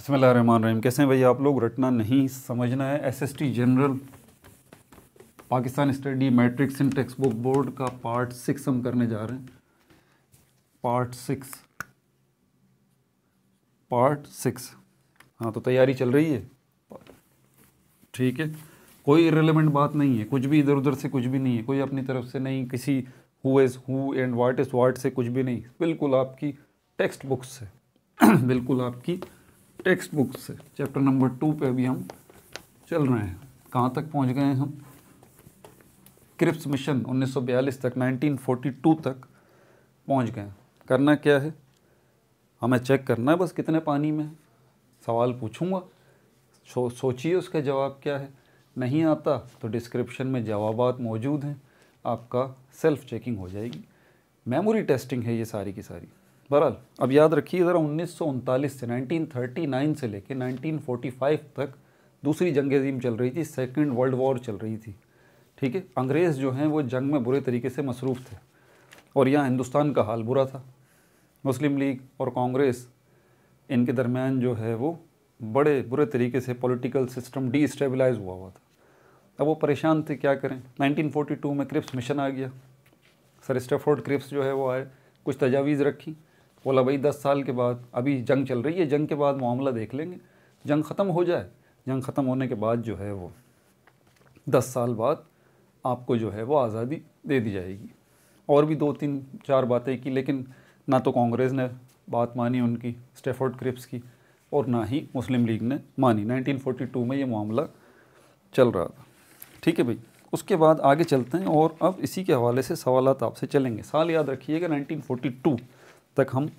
बिस्मिल्लाहिर्रहमानिर्रहीम। कैसे हैं भाई आप लोग? रटना नहीं, समझना है। SST general Pakistan study matrix in text book board का पार्ट 6 हम करने जा रहे हैं। पार्ट 6। हाँ, तो तैयारी चल रही है, ठीक है। कोई इररिलेवेंट बात नहीं है, कुछ भी इधर उधर से कुछ भी नहीं है, कोई अपनी तरफ से नहीं, किसी who is who and what is what से कुछ भी नहीं, बिल्कुल आपकी टेक्स्ट बुक से बिल्कुल आपकी टेक्स्ट बुक से। चैप्टर नंबर 2 पे अभी हम चल रहे हैं। कहाँ तक पहुँच गए हैं हम? क्रिप्स मिशन 1942 तक, 1942 तक पहुँच गए। करना क्या है, हमें चेक करना है बस कितने पानी में है। सवाल पूछूंगा, सोचिए उसका जवाब क्या है। नहीं आता तो डिस्क्रिप्शन में जवाबात मौजूद हैं, आपका सेल्फ चेकिंग हो जाएगी। मेमोरी टेस्टिंग है ये सारी की सारी। बहरहाल अब याद रखिए ज़रा, 1939 से 1939 से लेकर 1945 तक दूसरी जंग अज़ीम चल रही थी, सेकंड वर्ल्ड वॉर चल रही थी, ठीक है। अंग्रेज़ जो हैं वो जंग में बुरे तरीके से मसरूफ़ थे और यहाँ हिंदुस्तान का हाल बुरा था। मुस्लिम लीग और कांग्रेस, इनके दरमियान जो है वो बड़े बुरे तरीके से पॉलिटिकल सिस्टम डीस्टेबलाइज हुआ था। अब वो परेशान थे, क्या करें। 1942 में क्रिप्स मिशन आ गया। सर स्टैफोर्ड क्रिप्स जो है वो आए, कुछ तजावीज़ रखी, बोला भाई 10 साल के बाद, अभी जंग चल रही है, जंग के बाद मामला देख लेंगे, जंग ख़त्म हो जाए, जंग ख़त्म होने के बाद जो है वो 10 साल बाद आपको जो है वो आज़ादी दे दी जाएगी। और भी 2-3-4 बातें की, लेकिन ना तो कांग्रेस ने बात मानी उनकी स्टैफोर्ड क्रिप्स की और ना ही मुस्लिम लीग ने मानी। 1942 में ये मामला चल रहा था, ठीक है भाई। उसके बाद आगे चलते हैं और अब इसी के हवाले से सवालात आपसे चलेंगे। साल याद रखिएगा 1942 तक हम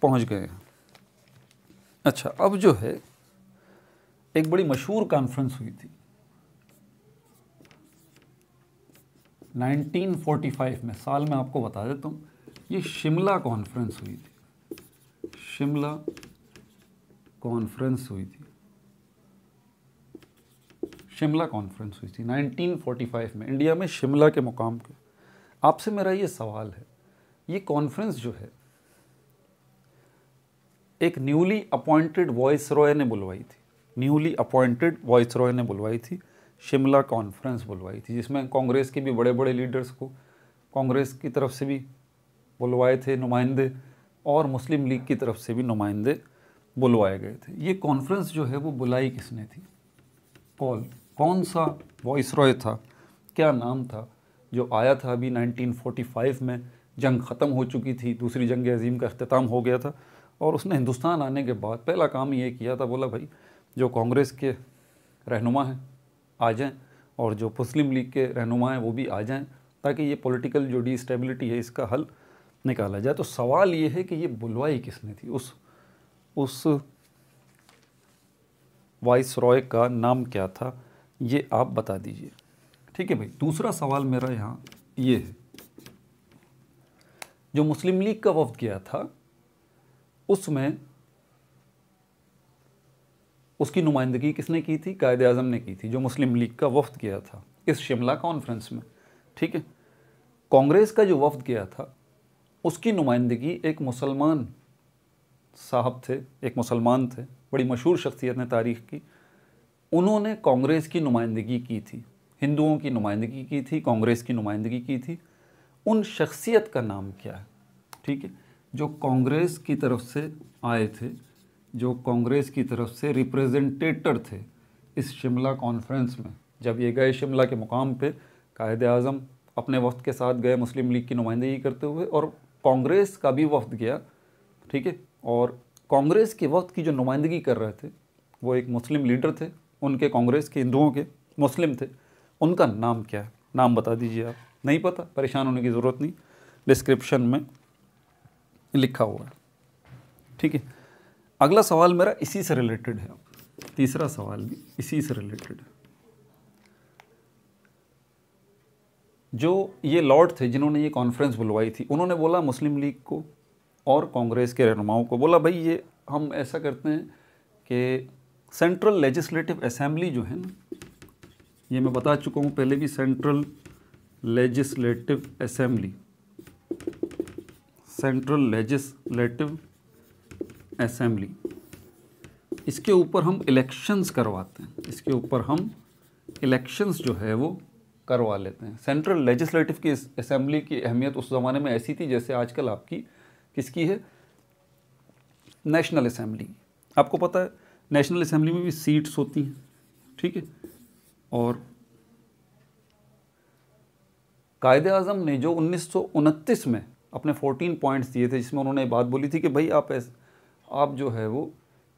पहुंच गए हैं। अच्छा, अब जो है एक बड़ी मशहूर कॉन्फ्रेंस हुई थी 1945 में। साल में आपको बता देता हूँ, ये शिमला कॉन्फ्रेंस हुई थी। शिमला कॉन्फ्रेंस हुई थी, शिमला कॉन्फ्रेंस हुई थी 1945 में, इंडिया में शिमला के मुकाम पे। आपसे मेरा ये सवाल है, ये कॉन्फ्रेंस जो है एक न्यूली अपॉइंटेड वॉइसरॉय ने बुलवाई थी। न्यूली अपॉइंटेड वॉइसरॉय ने बुलवाई थी, शिमला कॉन्फ्रेंस बुलवाई थी, जिसमें कांग्रेस के भी बड़े बड़े लीडर्स को, कांग्रेस की तरफ से भी बुलवाए थे नुमाइंदे और मुस्लिम लीग की तरफ से भी नुमाइंदे बुलवाए गए थे। ये कॉन्फ्रेंस जो है वो बुलाई किसने थी? कौन सा वॉइसरॉय था, क्या नाम था, जो आया था अभी 1945 में, जंग ख़त्म हो चुकी थी, दूसरी जंग अज़ीम का अख्तिताम हो गया था, और उसने हिंदुस्तान आने के बाद पहला काम ये किया था, बोला भाई जो कांग्रेस के रहनुमा हैं आ जाएं और जो मुस्लिम लीग के रहनुमा हैं वो भी आ जाएं, ताकि ये पॉलिटिकल जो डीस्टेबिलिटी है इसका हल निकाला जाए। तो सवाल ये है कि ये बुलवाई किसने थी, उस वाइसरॉय का नाम क्या था, ये आप बता दीजिए, ठीक है भाई। दूसरा सवाल मेरा यहाँ ये है, जो मुस्लिम लीग का वफ्द गया था उसमें उसकी नुमाइंदगी किसने की थी? कायदे आज़म ने की थी, जो मुस्लिम लीग का वफ्द गया था इस शिमला कॉन्फ्रेंस में, ठीक है। कांग्रेस का जो वफ्द गया था उसकी नुमाइंदगी एक मुसलमान साहब थे, एक मुसलमान थे, बड़ी मशहूर शख्सियत ने तारीख़ की, उन्होंने कांग्रेस की नुमाइंदगी की थी, हिंदुओं की नुमाइंदगी की थी, कांग्रेस की नुमाइंदगी की थी। उन शख्सियत का नाम क्या है, ठीक है, जो कांग्रेस की तरफ से आए थे, जो कांग्रेस की तरफ से रिप्रेजेंटेटर थे इस शिमला कॉन्फ्रेंस में। जब ये गए शिमला के मुकाम पे, कायदे आज़म अपने वफ्द के साथ गए मुस्लिम लीग की नुमाइंदगी करते हुए, और कांग्रेस का भी वफ्द गया, ठीक है। और कांग्रेस के वफ्द की जो नुमाइंदगी कर रहे थे वो एक मुस्लिम लीडर थे, उनके कांग्रेस के, हिंदुओं के, मुस्लिम थे। उनका नाम क्या है? नाम बता दीजिए आप। नहीं पता, परेशान होने की ज़रूरत नहीं, डिस्क्रिप्शन में लिखा हुआ है, ठीक है। अगला सवाल मेरा इसी से रिलेटेड है, तीसरा सवाल भी इसी से रिलेटेड है। जो ये लॉर्ड थे जिन्होंने ये कॉन्फ्रेंस बुलवाई थी, उन्होंने बोला मुस्लिम लीग को और कांग्रेस के रहनुमाओं को, बोला भाई ये हम ऐसा करते हैं कि सेंट्रल लेजिस्लेटिव असेंबली जो है ना, ये मैं बता चुका हूँ पहले भी, central legislative assembly, central legislative assembly इसके ऊपर हम इलेक्शंस करवाते हैं, इसके ऊपर हम इलेक्शंस जो है वो करवा लेते हैं। सेंट्रल लेजिस्लेटिव की असेंबली की अहमियत उस ज़माने में ऐसी थी जैसे आजकल आपकी किसकी है, नेशनल असेंबली। आपको पता है नेशनल असेंबली में भी सीट्स होती हैं, ठीक है। और कायदे आज़म ने जो 1929 में अपने 14 पॉइंट्स दिए थे, जिसमें उन्होंने बात बोली थी कि भाई आप जो है वो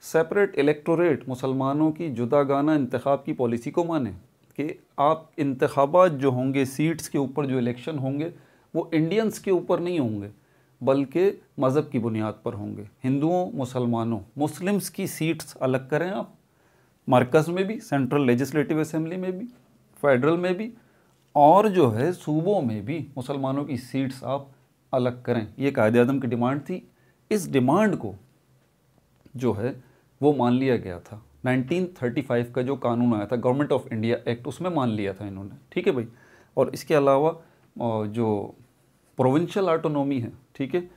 सेपरेट इलेक्टोरेट, मुसलमानों की जुदागाना इंतखाब की पॉलिसी को माने, कि आप इंतखाबात जो होंगे, सीट्स के ऊपर जो इलेक्शन होंगे वो इंडियंस के ऊपर नहीं होंगे बल्कि मज़हब की बुनियाद पर होंगे। हिंदुओं, मुसलमानों, मुस्लिम्स की सीट्स अलग करें आप, मरकज़ में भी, सेंट्रल लेजिस्लेटिव असेंबली में भी, फेडरल में भी, और जो है सूबों में भी मुसलमानों की सीट्स आप अलग करें। ये कायदे आज़म की डिमांड थी। इस डिमांड को जो है वो मान लिया गया था। 1935 का जो कानून आया था, गवर्नमेंट ऑफ इंडिया एक्ट, उसमें मान लिया था इन्होंने, ठीक है भाई। और इसके अलावा जो प्रोविंशियल ऑटोनॉमी है, ठीक है,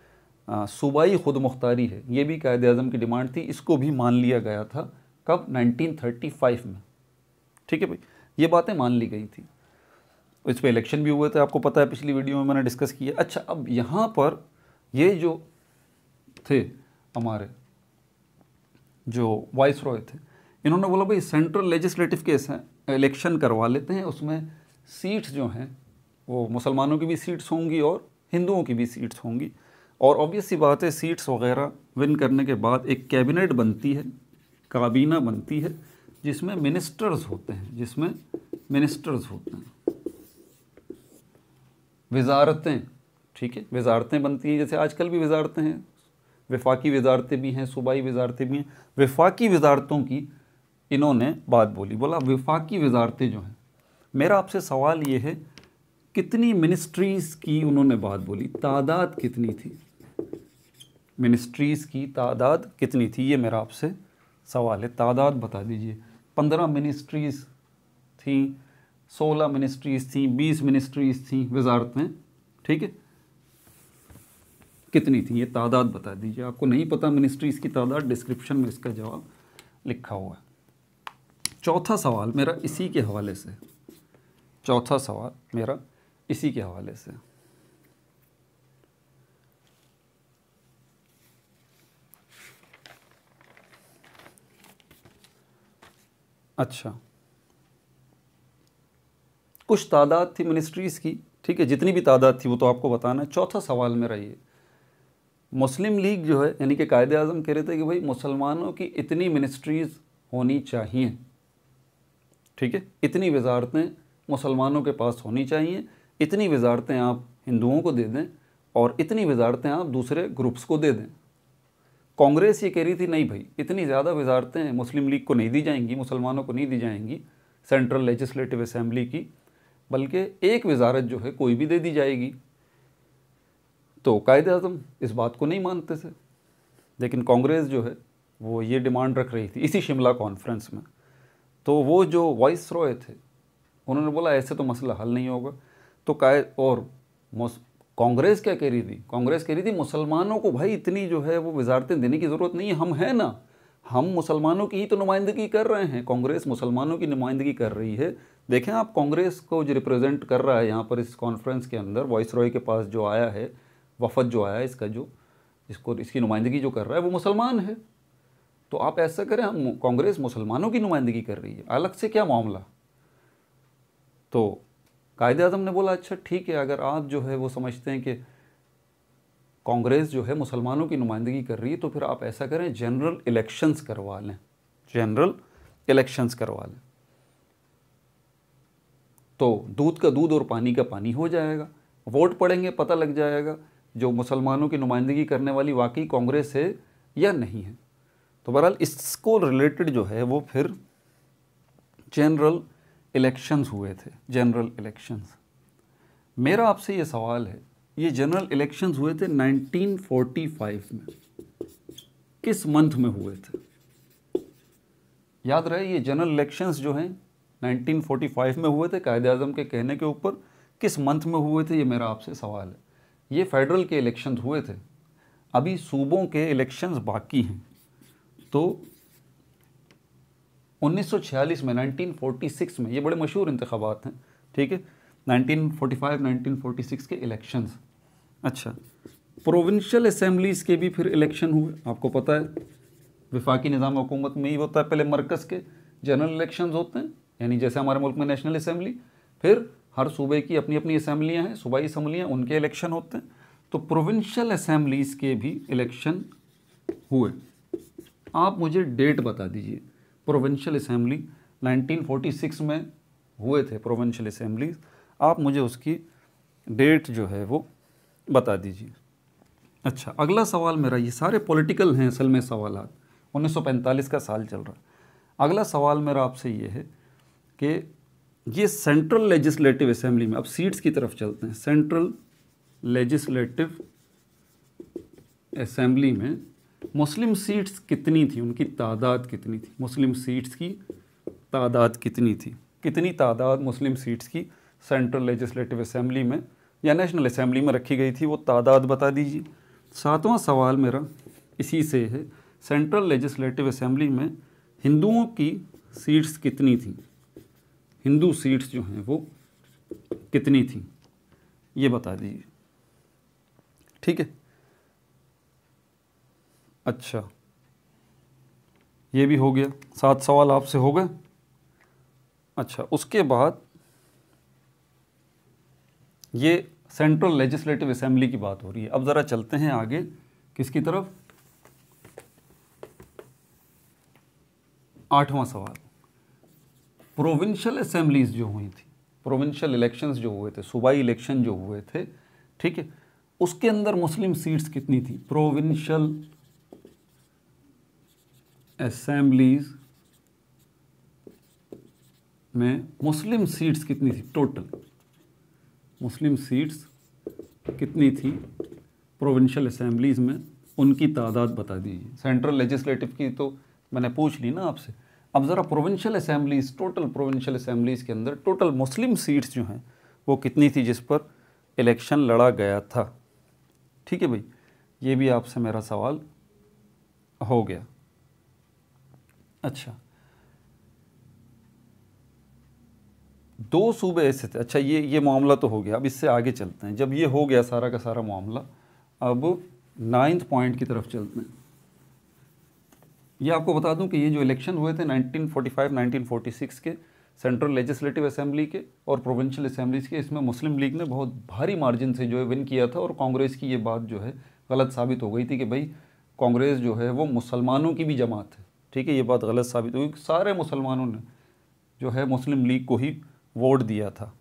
सूबाई खुद मुख्तारी है, ये भी कायदे आज़म की डिमांड थी, इसको भी मान लिया गया था। कब? 1935 में, ठीक है भाई। ये बातें मान ली गई थी। इस पर इलेक्शन भी हुए थे, आपको पता है, पिछली वीडियो में मैंने डिस्कस किया। अच्छा, अब यहाँ पर ये जो थे हमारे जो वाइस रॉय थे, इन्होंने बोला भाई सेंट्रल लेजिस्लेटिव के इलेक्शन करवा लेते हैं, उसमें सीट्स जो हैं वो मुसलमानों की भी सीट्स होंगी और हिंदुओं की भी सीट्स होंगी। और ऑब्वियस सी बात है, सीट्स वगैरह विन करने के बाद एक कैबिनेट बनती है, काबीना बनती है, जिसमें मिनिस्टर्स होते हैं, जिसमें मिनिस्टर्स होते हैं, वजारतें, ठीक है, वजारतें बनती हैं। जैसे आजकल भी वजारतें हैं, वफाकी वजारतें भी हैं, सूबाई वजारतें भी हैं। वफाकी वजारतों की इन्होंने बात बोली, बोला वफाकी वजारतें जो हैं, मेरा आपसे सवाल ये है, कितनी मिनिस्ट्रीज़ की उन्होंने बात बोली, तादाद कितनी थी, मिनिस्ट्रीज़ की तादाद कितनी थी, ये मेरा आपसे सवाल है। तादाद बता दीजिए। 15 मिनिस्ट्रीज़ थी, 16 मिनिस्ट्रीज़ थी, 20 मिनिस्ट्रीज़ थी, वजारतें, ठीक है, कितनी थी, ये तादाद बता दीजिए। आपको नहीं पता मिनिस्ट्रीज़ की तादाद, डिस्क्रिप्शन में इसका जवाब लिखा हुआ है। चौथा सवाल मेरा इसी के हवाले से, चौथा सवाल मेरा इसी के हवाले से। अच्छा, कुछ तादाद थी मिनिस्ट्रीज़ की, ठीक है, जितनी भी तादाद थी वो तो आपको बताना है। चौथा सवाल मेरा ये, मुस्लिम लीग जो है, यानी कि कायदे आज़म कह रहे थे कि भाई मुसलमानों की इतनी मिनिस्ट्रीज़ होनी चाहिए, ठीक है, इतनी वजारतें मुसलमानों के पास होनी चाहिए, इतनी वजारतें आप हिंदुओं को दे दें और इतनी वजारतें आप दूसरे ग्रुप्स को दे दें। कांग्रेस ये कह रही थी नहीं भाई, इतनी ज़्यादा वजारतें मुस्लिम लीग को नहीं दी जाएंगी, मुसलमानों को नहीं दी जाएंगी सेंट्रल लेजिस्लेटिव असेंबली की, बल्कि एक वजारत जो है कोई भी दे दी जाएगी। तो कायदे आज़म इस बात को नहीं मानते थे, लेकिन कांग्रेस जो है वो ये डिमांड रख रही थी इसी शिमला कॉन्फ्रेंस में। तो वो जो वाइस रॉय थे, उन्होंने बोला ऐसे तो मसला हल नहीं होगा। तो कांग्रेस क्या कह रही थी? कांग्रेस कह रही थी मुसलमानों को भाई इतनी जो है वो वजारतें देने की ज़रूरत नहीं है, हम हैं ना, हम मुसलमानों की ही तो नुमाइंदगी कर रहे हैं। कांग्रेस मुसलमानों की नुमाइंदगी कर रही है। देखें आप, कांग्रेस को जो रिप्रेजेंट कर रहा है यहाँ पर इस कॉन्फ्रेंस के अंदर, वाइस रॉय के पास जो आया है, वफद जो आया है, इसकी नुमाइंदगी जो कर रहा है वो मुसलमान है। तो आप ऐसा करें, हम कांग्रेस मुसलमानों की नुमाइंदगी कर रही है, अलग से क्या मामला। तो कायदे आज़म ने बोला अच्छा ठीक है, अगर आप जो है वो समझते हैं कि कांग्रेस जो है मुसलमानों की नुमाइंदगी कर रही है, तो फिर आप ऐसा करें, जनरल इलेक्शंस करवा लें, जनरल इलेक्शंस करवा लें। तो दूध का दूध और पानी का पानी हो जाएगा, वोट पड़ेंगे, पता लग जाएगा जो मुसलमानों की नुमाइंदगी करने वाली वाकई कांग्रेस है या नहीं है। तो बहरहाल इसको रिलेटेड जो है वो फिर जनरल इलेक्शंस हुए थे, जनरल इलेक्शंस। मेरा आपसे ये सवाल है, ये जनरल इलेक्शंस हुए थे 1945 में, किस मंथ में हुए थे? याद रहे, ये जनरल इलेक्शंस जो हैं 1945 में हुए थे, कायदे आज़म के कहने के ऊपर। किस मंथ में हुए थे, ये मेरा आपसे सवाल है। ये फेडरल के इलेक्शंस हुए थे, अभी सूबों के इलेक्शंस बाकी हैं। तो 1946 में, 1946 में, ये बड़े मशहूर इंतखाबात हैं, ठीक है, 1945 1946 के इलेक्शंस। अच्छा, प्रोविंशियल असेंबलीज़ के भी फिर इलेक्शन हुए, आपको पता है वफाकी निज़ाम हुकूमत में ही होता है, पहले मरकज़ के जनरल इलेक्शंस होते हैं, यानी जैसे हमारे मुल्क में नेशनल असेंबली, फिर हर सूबे की अपनी अपनी असेंबलियाँ हैं, सूबाई असम्बलियाँ, उनके इलेक्शन होते हैं। तो प्रोविंशियल असेंबलीज़ के भी इलेक्शन हुए। आप मुझे डेट बता दीजिए, प्रोविंशियल असेंबली 1946 में हुए थे प्रोविंशियल असेंबलीज, आप मुझे उसकी डेट जो है वो बता दीजिए। अच्छा, अगला सवाल मेरा, ये सारे पॉलिटिकल हैं असल में सवालात, 1945 का साल चल रहा है। अगला सवाल मेरा आपसे ये है कि ये सेंट्रल लेजिस्लेटिव असेंबली में, अब सीट्स की तरफ चलते हैं, सेंट्रल लेजिस्लेटिव असेंबली में मुस्लिम सीट्स कितनी थी, उनकी तादाद कितनी थी, मुस्लिम सीट्स की तादाद कितनी थी, कितनी तादाद मुस्लिम सीट्स की सेंट्रल लेजिस्लेटिव असेंबली में या नेशनल असेंबली में रखी गई थी, वो तादाद बता दीजिए। सातवां सवाल मेरा इसी से है, सेंट्रल लेजिस्लेटिव असेंबली में हिंदुओं की सीट्स कितनी थी, हिंदू सीट्स जो हैं वो कितनी थी, ये बता दीजिए, ठीक है। अच्छा, ये भी हो गया, 7 सवाल आपसे हो गए। अच्छा, उसके बाद ये सेंट्रल लेजिस्लेटिव असेंबली की बात हो रही है, अब ज़रा चलते हैं आगे किसकी तरफ, 8वां सवाल, प्रोविंशियल असेंबलीज जो हुई थी, प्रोविंशियल इलेक्शंस जो हुए थे, सूबाई इलेक्शन जो हुए थे, ठीक है, उसके अंदर मुस्लिम सीट्स कितनी थी, प्रोविंशियल असेंबलीज में मुस्लिम सीट्स कितनी थी, टोटल मुस्लिम सीट्स कितनी थी प्रोविंशियल असेंबलीज में, उनकी तादाद बता दीजिए। सेंट्रल लेजिस्लेटिव की तो मैंने पूछ ली ना आपसे, अब ज़रा provincial assemblies, total provincial assemblies के अंदर टोटल मुस्लिम सीट्स जो हैं वो कितनी थी जिस पर इलेक्शन लड़ा गया था, ठीक है भाई, ये भी आपसे मेरा सवाल हो गया। अच्छा, 2 सूबे ऐसे थे, अच्छा ये मामला तो हो गया, अब इससे आगे चलते हैं, जब ये हो गया सारा का सारा मामला, अब 9th पॉइंट की तरफ चलते हैं। ये आपको बता दूं कि ये जो इलेक्शन हुए थे 1945 1946 के सेंट्रल लेजिस्लेटिव असेंबली के और प्रोविंशियल असेंबलीज के, इसमें मुस्लिम लीग ने बहुत भारी मार्जिन से जो है विन किया था, और कांग्रेस की ये बात जो है गलत साबित हो गई थी कि भाई कांग्रेस जो है वो मुसलमानों की भी जमात है, ठीक है, ये बात गलत साबित हुई, सारे मुसलमानों ने जो है मुस्लिम लीग को ही वोट दिया था,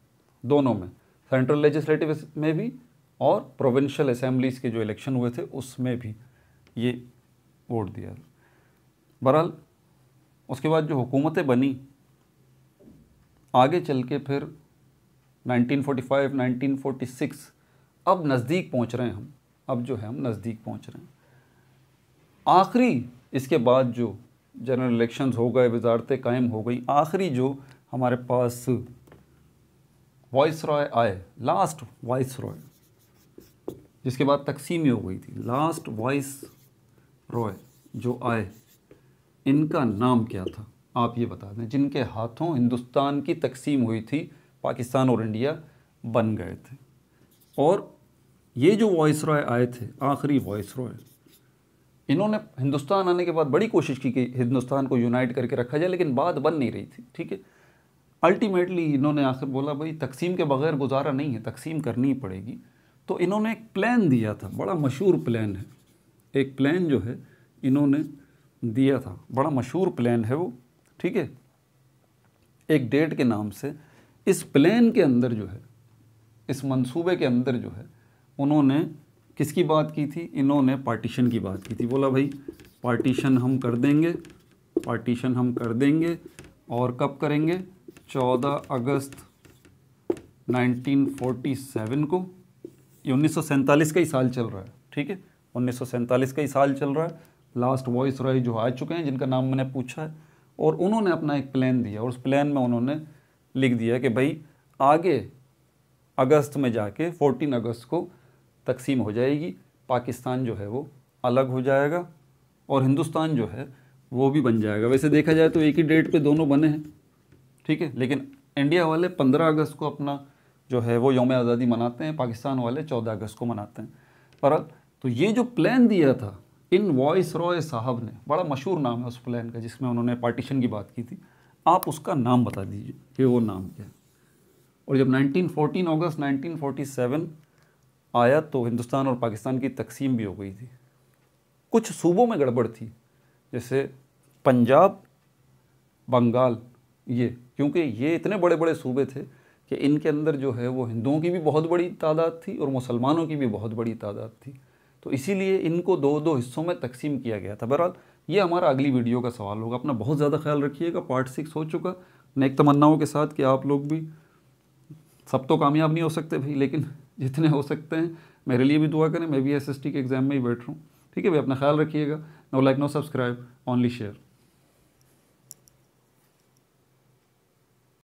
दोनों में, सेंट्रल लेजिस्लेटिव में भी और प्रोविंशियल असेंबलीज के जो इलेक्शन हुए थे उसमें भी ये वोट दिया। बहरहाल उसके बाद जो हुकूमतें बनी आगे चल के, फिर 1945 1946, अब नज़दीक पहुंच रहे हैं हम, अब जो है हम नज़दीक पहुंच रहे हैं। आखिरी इसके बाद जो जनरल इलेक्शंस हो गए, वजारतें कायम हो गई, आखिरी जो हमारे पास वॉइस रॉय आए, लास्ट वॉइस रॉय, जिसके बाद तकसीम हो गई थी, लास्ट वॉइस रॉय जो आए, इनका नाम क्या था, आप ये बता दें, जिनके हाथों हिंदुस्तान की तकसीम हुई थी, पाकिस्तान और इंडिया बन गए थे। और ये जो वॉइस रॉय आए थे, आखिरी वॉइस रॉय, इन्होंने हिंदुस्तान आने के बाद बड़ी कोशिश की कि हिंदुस्तान को यूनाइट करके रखा जाए, लेकिन बात बन नहीं रही थी, ठीक है। अल्टीमेटली इन्होंने आखिर बोला भाई तकसीम के बगैर गुजारा नहीं है, तकसीम करनी ही पड़ेगी। तो इन्होंने एक प्लान दिया था, बड़ा मशहूर प्लान है, एक प्लान जो है इन्होंने दिया था, बड़ा मशहूर प्लान है वो, ठीक है, एक डेट के नाम से। इस प्लान के अंदर जो है, इस मंसूबे के अंदर जो है, उन्होंने किसकी बात की थी, इन्होंने पार्टीशन की बात की थी, बोला भाई पार्टीशन हम कर देंगे, पार्टीशन हम कर देंगे, और कब करेंगे, 14 अगस्त 1947 को, ये 1947 का ही साल चल रहा है, ठीक है, 1947 का ही साल चल रहा है। लास्ट वॉइस रॉय जो आ चुके हैं, जिनका नाम मैंने पूछा है, और उन्होंने अपना एक प्लान दिया, और उस प्लान में उन्होंने लिख दिया कि भाई आगे अगस्त में जाके 14 अगस्त को तकसीम हो जाएगी, पाकिस्तान जो है वो अलग हो जाएगा, और हिंदुस्तान जो है वो भी बन जाएगा। वैसे देखा जाए तो एक ही डेट पे दोनों बने हैं, ठीक है, लेकिन इंडिया वाले 15 अगस्त को अपना जो है वो यौम आज़ादी मनाते हैं, पाकिस्तान वाले 14 अगस्त को मनाते हैं। पर तो ये जो प्लान दिया था इन वॉइस रॉय साहब ने, बड़ा मशहूर नाम है उस प्लान का जिसमें उन्होंने पार्टीशन की बात की थी, आप उसका नाम बता दीजिए कि वो नाम क्या है। और जब 14 अगस्त 1947 आया तो हिंदुस्तान और पाकिस्तान की तकसीम भी हो गई थी। कुछ सूबों में गड़बड़ थी, जैसे पंजाब, बंगाल, ये क्योंकि ये इतने बड़े बड़े सूबे थे कि इनके अंदर जो है वो हिंदुओं की भी बहुत बड़ी तादाद थी और मुसलमानों की भी बहुत बड़ी तादाद थी, तो इसीलिए इनको दो दो हिस्सों में तकसीम किया गया था। बहरहाल ये हमारा अगली वीडियो का सवाल होगा। अपना बहुत ज़्यादा ख्याल रखिएगा। पार्ट 6 हो चुका, नेक तमन्नाओं के साथ कि आप लोग भी, सब तो कामयाब नहीं हो सकते भाई, लेकिन जितने हो सकते हैं मेरे लिए भी दुआ करें। मैं भी SST के एग्ज़ाम में ही बैठ रहा हूँ, ठीक है भाई। अपना ख्याल रखिएगा। No like no subscribe, only share.